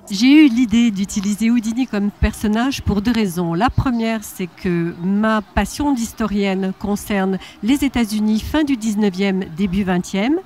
J'ai eu l'idée d'utiliser Houdini comme personnage pour deux raisons. La première, c'est que ma passion d'historienne concerne les États-Unis fin du 19e, début 20e,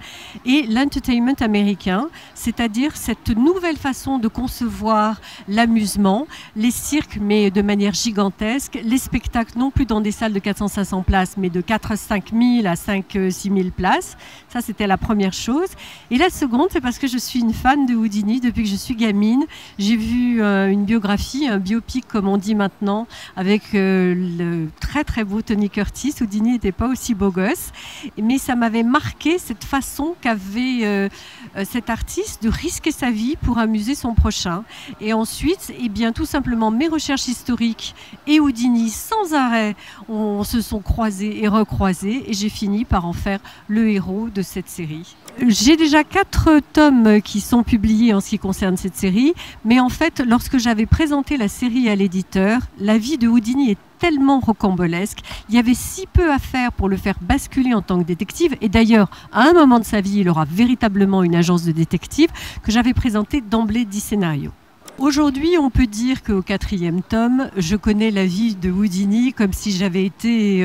et l'entertainment américain, c'est-à-dire cette nouvelle façon de concevoir l'amusement, les cirques, mais de manière gigantesque, les spectacles non plus dans des salles de 400-500 places, mais de 4-5 000 à 5-6 000 places. Ça, c'était la première chose. Et la seconde, c'est parce que je suis une fan de Houdini depuis que je suis gamine. J'ai vu une biographie, un biopic comme on dit maintenant, avec le très très beau Tony Curtis. Houdini n'était pas aussi beau gosse, mais ça m'avait marqué cette façon qu'avait cet artiste de risquer sa vie pour amuser son prochain. Et ensuite, eh bien, tout simplement, mes recherches historiques et Houdini sans arrêt se sont croisés et recroisés, et j'ai fini par en faire le héros de cette série. J'ai déjà 4 tomes qui sont publiés en ce qui concerne cette série, mais en fait, lorsque j'avais présenté la série à l'éditeur, la vie de Houdini est tellement rocambolesque, il y avait si peu à faire pour le faire basculer en tant que détective, et d'ailleurs, à un moment de sa vie, il aura véritablement une agence de détective, que j'avais présenté d'emblée 10 scénarios. Aujourd'hui, on peut dire qu'au 4e tome, je connais la vie de Houdini comme si j'avais été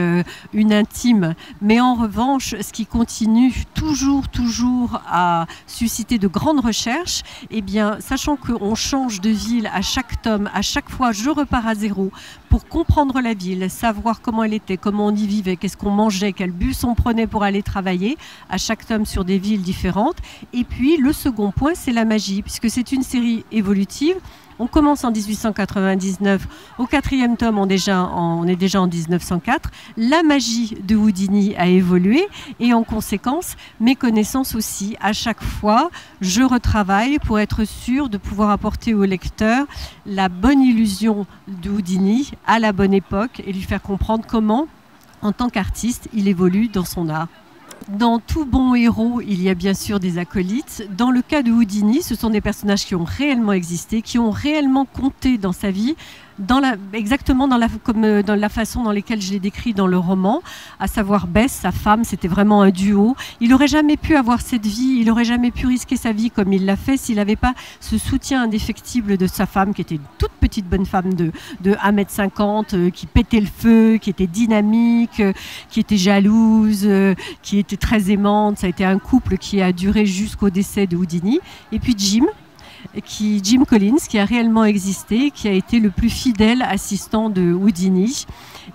une intime. Mais en revanche, ce qui continue toujours à susciter de grandes recherches, eh bien, sachant qu'on change de ville à chaque tome, à chaque fois, je repars à zéro pour comprendre la ville, savoir comment elle était, comment on y vivait, qu'est-ce qu'on mangeait, quel bus on prenait pour aller travailler, à chaque tome sur des villes différentes. Et puis, le second point, c'est la magie, puisque c'est une série évolutive. On commence en 1899, au 4e tome, on est déjà en 1904. La magie de Houdini a évolué et en conséquence, mes connaissances aussi. À chaque fois, je retravaille pour être sûr de pouvoir apporter au lecteur la bonne illusion de Houdini à la bonne époque et lui faire comprendre comment, en tant qu'artiste, il évolue dans son art. Dans tout bon héros, il y a bien sûr des acolytes. Dans le cas de Houdini, ce sont des personnages qui ont réellement existé, qui ont réellement compté dans sa vie, exactement comme dans la façon dans laquelle je l'ai décrit dans le roman, à savoir Bess, sa femme, c'était vraiment un duo. Il n'aurait jamais pu avoir cette vie, il n'aurait jamais pu risquer sa vie comme il l'a fait s'il n'avait pas ce soutien indéfectible de sa femme, qui était une toute petite bonne femme de 1,50 m, qui pétait le feu, qui était dynamique, qui était jalouse, qui était très aimante. Ça a été un couple qui a duré jusqu'au décès de Houdini. Et puis Jim Collins, qui a réellement existé, qui a été le plus fidèle assistant de Houdini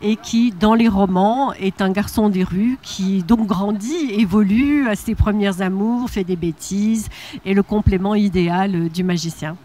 et qui, dans les romans, est un garçon des rues qui donc grandit, évolue, a ses premières amours, fait des bêtises, et le complément idéal du magicien.